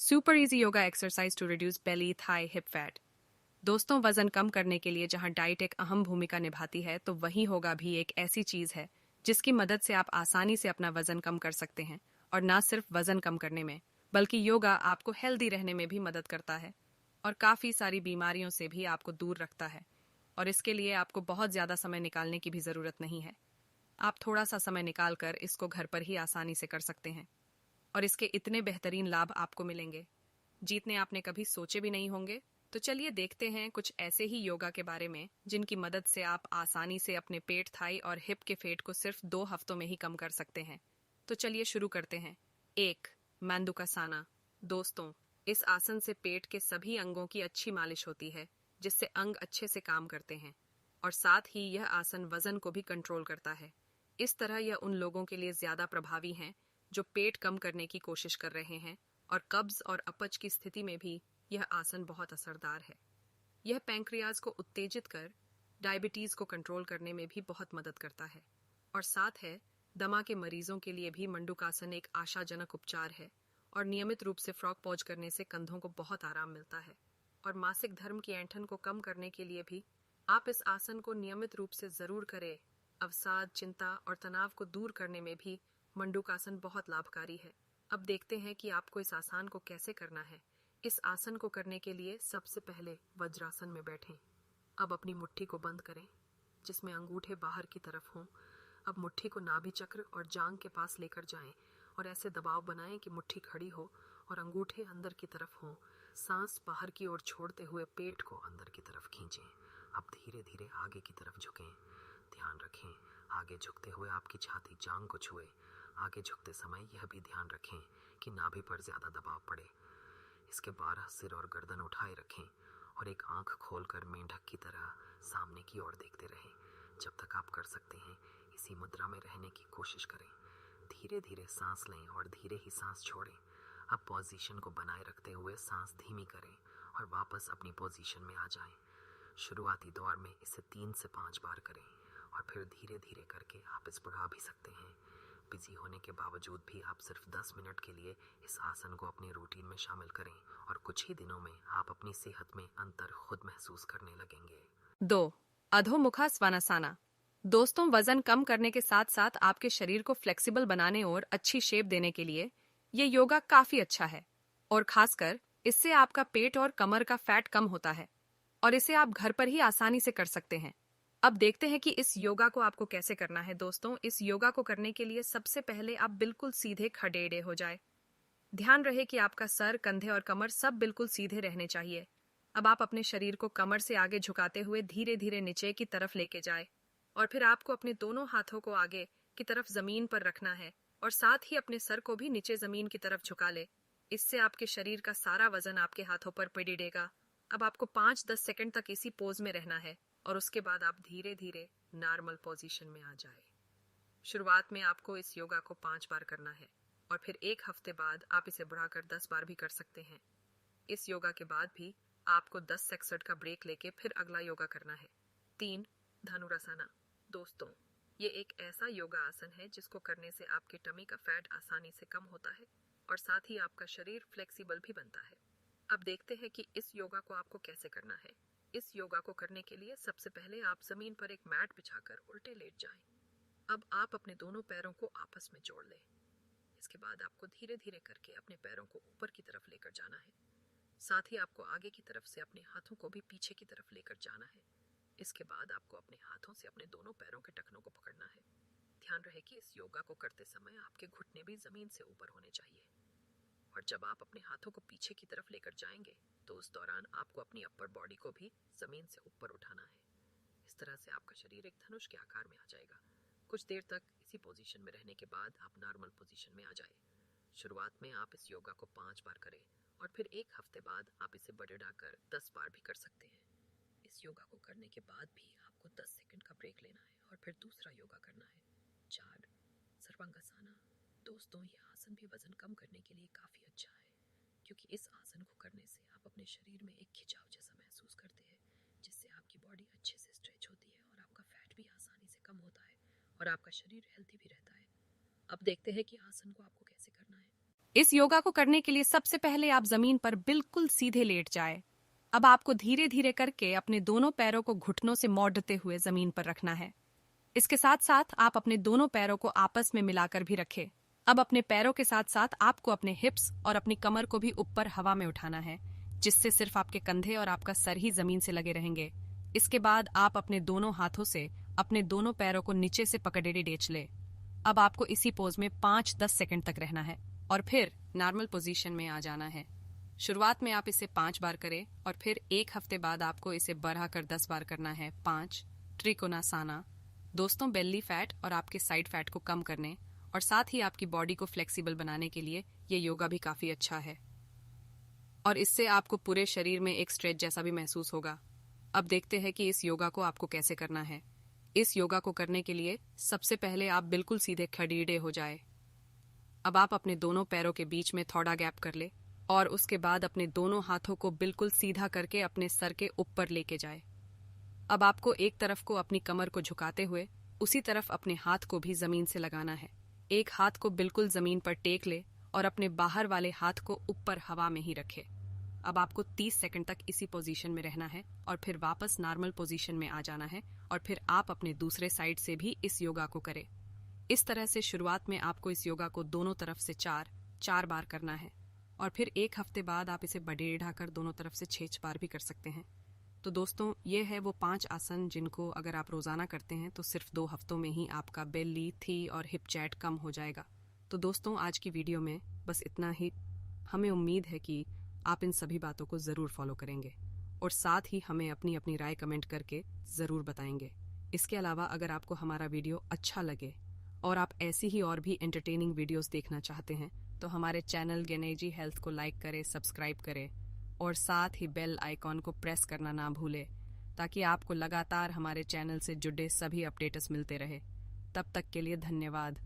Super easy yoga exercise to reduce belly thigh hip fat. दोस्तों, वजन कम करने के लिए जहां डाइट एक अहम भूमिका निभाती है, तो वहीं योगा भी एक ऐसी चीज है जिसकी मदद से आप आसानी से अपना वजन कम कर सकते हैं। और ना सिर्फ वजन कम करने में, बल्कि योगा आपको हेल्दी रहने में भी मदद करता है और काफी सारी बीमारियों से भी आपको दूर रखता है। और इसके लिए आपको बहुत ज्यादा समय निकालने की भी जरूरत नहीं है। आप थोड़ा सा समय निकाल कर इसको घर पर ही आसानी से कर सकते हैं और इसके इतने बेहतरीन लाभ आपको मिलेंगे जितने आपने कभी सोचे भी नहीं होंगे। तो चलिए देखते हैं कुछ ऐसे ही योगा के बारे में जिनकी मदद से आप आसानी से अपने पेट, थाई और हिप के फेट को सिर्फ 2 हफ्तों में ही कम कर सकते हैं। तो चलिए शुरू करते हैं। 1. मेंदुकासाना। दोस्तों, इस आसन से पेट के सभी अंगों की अच्छी मालिश होती है, जिससे अंग अच्छे से काम करते हैं। और साथ ही यह आसन वजन को भी कंट्रोल करता है। इस तरह यह उन लोगों के लिए ज्यादा प्रभावी है जो पेट कम करने की कोशिश कर रहे हैं, और कब्ज और अपच की स्थिति में भी यह आसन बहुत असरदार है। यह पैंक्रियाज को उत्तेजित कर डायबिटीज को कंट्रोल करने में भी बहुत मदद करता है। और साथ है, दमा के मरीजों के लिए भी मंडूकासन एक आशाजनक उपचार है। और नियमित रूप से फ्रॉग पॉज करने से कंधों को बहुत आराम मिलता है। और मासिक धर्म की ऐंठन को कम करने के लिए भी आप इस आसन को नियमित रूप से जरूर करें। अवसाद, चिंता और तनाव को दूर करने में भी मंडूकासन बहुत लाभकारी है। अब देखते हैं कि आपको इस आसन को कैसे करना है। इस आसन को करने के लिए सबसे पहले वज्रासन में बैठें। अब अपनी मुट्ठी को बंद करें, जिसमें अंगूठे बाहर की तरफ हों। अब मुट्ठी को नाभि चक्र और जांघ के पास लेकर जाएं और ऐसे दबाव बनाएं कि मुट्ठी खड़ी हो और अंगूठे अंदर की तरफ हों। सांस बाहर की ओर छोड़ते हुए पेट को अंदर की तरफ खींचें। अब धीरे धीरे आगे की तरफ झुकें। ध्यान रखें, आगे झुकते हुए आपकी छाती जांघ को छुए। आगे झुकते समय यह भी ध्यान रखें कि नाभि पर ज्यादा दबाव पड़े। इसके बाद सिर और गर्दन उठाए रखें और एक आंख खोलकर मेंढक की तरह सामने की ओर देखते रहें। जब तक आप कर सकते हैं, इसी मुद्रा में रहने की कोशिश करें। धीरे धीरे सांस लें और धीरे ही सांस छोड़ें। अब पोजीशन को बनाए रखते हुए सांस धीमी करें और वापस अपनी पोजीशन में आ जाएं। शुरुआती दौर में इसे 3 से 5 बार करें और फिर धीरे धीरे करके आप इस बढ़ा भी सकते हैं। बिजी होने के बावजूद भी आप सिर्फ 10 मिनट के लिए इस आसन को अपनी रूटीन में शामिल करें और कुछ ही दिनों में आप अपनी सेहत में अंतर खुद महसूस करने लगेंगे। 2. अधोमुखा स्वानासाना। दोस्तों, वजन कम करने के साथ साथ आपके शरीर को फ्लेक्सिबल बनाने और अच्छी शेप देने के लिए ये योगा काफी अच्छा है। और खासकर इससे आपका पेट और कमर का फैट कम होता है और इसे आप घर पर ही आसानी से कर सकते हैं। अब देखते हैं कि इस योगा को आपको कैसे करना है। दोस्तों, इस योगा को करने के लिए सबसे पहले आप बिल्कुल सीधे खड़े हो जाए। ध्यान रहे कि आपका सर, कंधे और कमर सब बिल्कुल सीधे रहने चाहिए। अब आप अपने शरीर को कमर से आगे झुकाते हुए धीरे धीरे नीचे की तरफ लेके जाए और फिर आपको अपने दोनों हाथों को आगे की तरफ जमीन पर रखना है और साथ ही अपने सर को भी नीचे जमीन की तरफ झुका ले। इससे आपके शरीर का सारा वजन आपके हाथों पर पड़ेगा। अब आपको 5-10 सेकंड तक इसी पोज में रहना है और उसके बाद आप धीरे धीरे नॉर्मल पोजीशन में आ जाए। शुरुआत में आपको इस योगा को 5 बार करना है और फिर 1 हफ्ते बाद आप इसे बढ़ाकर 10 बार भी कर सकते हैं। इस योगा के बाद भी आपको 10 सेकंड का ब्रेक लेके फिर अगला योगा करना है। 3. धनुरासना। दोस्तों, ये एक ऐसा योगा आसन है जिसको करने से आपके टमी का फैट आसानी से कम होता है और साथ ही आपका शरीर फ्लेक्सिबल भी बनता है। अब देखते हैं कि इस योगा को आपको कैसे करना है। इस योगा को करने के लिए सबसे पहले आप जमीन पर एक मैट बिछाकर उल्टे लेट जाएं। अब आप अपने दोनों पैरों को आपस में जोड़ लें। इसके बाद आपको धीरे धीरे करके अपने पैरों को ऊपर की तरफ लेकर जाना है। साथ ही आपको आगे की तरफ से अपने हाथों को भी पीछे की तरफ लेकर जाना है। इसके बाद आपको अपने हाथों से अपने दोनों पैरों के टखनों को पकड़ना है। ध्यान रहे कि इस योगा को करते समय आपके घुटने भी जमीन से ऊपर होने चाहिए। और जब आप अपने हाथों को पीछे की तरफ लेकर जाएंगे, तो उस दौरान आपको अपनी अपर बॉडी को भी जमीन से ऊपर उठाना है। इस तरह से आपका शरीर एक धनुष के आकार में आ जाएगा। कुछ देर तक इसी पोजीशन में रहने के बाद आप नॉर्मल पोजीशन में आ जाए। शुरुआत में आप इस योगा को 5 बार करें और फिर 1 हफ्ते बाद आप इसे बढ़ाकर 10 बार भी कर सकते हैं। इस योगा को करने के बाद भी आपको 10 सेकंड का ब्रेक लेना है और फिर दूसरा योगा करना है। 4. सर्वांगासना। दोस्तों, यह आसन भी वजन कम करने के लिए काफी अच्छा है, क्योंकि इस आसन को करने से आप अपने शरीर में एक खिंचाव जैसा महसूस करते हैं, जिससे आपकी बॉडी अच्छे से स्ट्रेच होती है और आपका फैट भी आसानी से कम होता है और आपका शरीर हेल्थी भी रहता है। अब देखते हैं कि आसन को आपको कैसे करना है। इस योगा को करने के लिए सबसे पहले आप जमीन पर बिल्कुल सीधे लेट जाए। अब आपको धीरे धीरे करके अपने दोनों पैरों को घुटनों से मोड़ते हुए जमीन पर रखना है। इसके साथ साथ आप अपने दोनों पैरों को आपस में मिलाकर भी रखें। अब अपने पैरों के साथ साथ आपको अपने हिप्स और अपनी कमर को भी ऊपर हवा में उठाना है, जिससे सिर्फ आपके कंधे और आपका सर ही जमीन से लगे रहेंगे। इसके बाद आप अपने दोनों हाथों से अपने दोनों पैरों को नीचे से पकड़े डेच ले। अब आपको इसी पोज में 5-10 सेकंड तक रहना है और फिर नॉर्मल पोजीशन में आ जाना है। शुरुआत में आप इसे 5 बार करें और फिर 1 हफ्ते बाद आपको इसे बढ़ाकर 10 बार करना है। 5 त्रिकोणासन। दोस्तों, बेली फैट और आपके साइड फैट को कम करने और साथ ही आपकी बॉडी को फ्लेक्सिबल बनाने के लिए ये योगा भी काफी अच्छा है और इससे आपको पूरे शरीर में एक स्ट्रेच जैसा भी महसूस होगा। अब देखते हैं कि इस योगा को आपको कैसे करना है। इस योगा को करने के लिए सबसे पहले आप बिल्कुल सीधे खड़ीडे हो जाए। अब आप अपने दोनों पैरों के बीच में थोड़ा गैप कर ले और उसके बाद अपने दोनों हाथों को बिल्कुल सीधा करके अपने सर के ऊपर लेके जाए। अब आपको एक तरफ को अपनी कमर को झुकाते हुए उसी तरफ अपने हाथ को भी जमीन से लगाना है। एक हाथ को बिल्कुल जमीन पर टेक ले और अपने बाहर वाले हाथ को ऊपर हवा में ही रखे। अब आपको 30 सेकंड तक इसी पोजीशन में रहना है और फिर वापस नॉर्मल पोजीशन में आ जाना है और फिर आप अपने दूसरे साइड से भी इस योगा को करें। इस तरह से शुरुआत में आपको इस योगा को दोनों तरफ से 4 बार करना है और फिर 1 हफ्ते बाद आप इसे बढ़ाकर दोनों तरफ से 6 बार भी कर सकते हैं। तो दोस्तों, ये है वो 5 आसन जिनको अगर आप रोजाना करते हैं तो सिर्फ 2 हफ्तों में ही आपका बेली, थी और हिप चैट कम हो जाएगा। तो दोस्तों, आज की वीडियो में बस इतना ही। हमें उम्मीद है कि आप इन सभी बातों को जरूर फॉलो करेंगे और साथ ही हमें अपनी अपनी राय कमेंट करके जरूर बताएंगे। इसके अलावा अगर आपको हमारा वीडियो अच्छा लगे और आप ऐसी ही और भी एंटरटेनिंग वीडियोस देखना चाहते हैं तो हमारे चैनल गेनेजी हेल्थ को लाइक करें, सब्सक्राइब करें और साथ ही बेल आइकॉन को प्रेस करना ना भूलें, ताकि आपको लगातार हमारे चैनल से जुड़े सभी अपडेट्स मिलते रहे। तब तक के लिए धन्यवाद।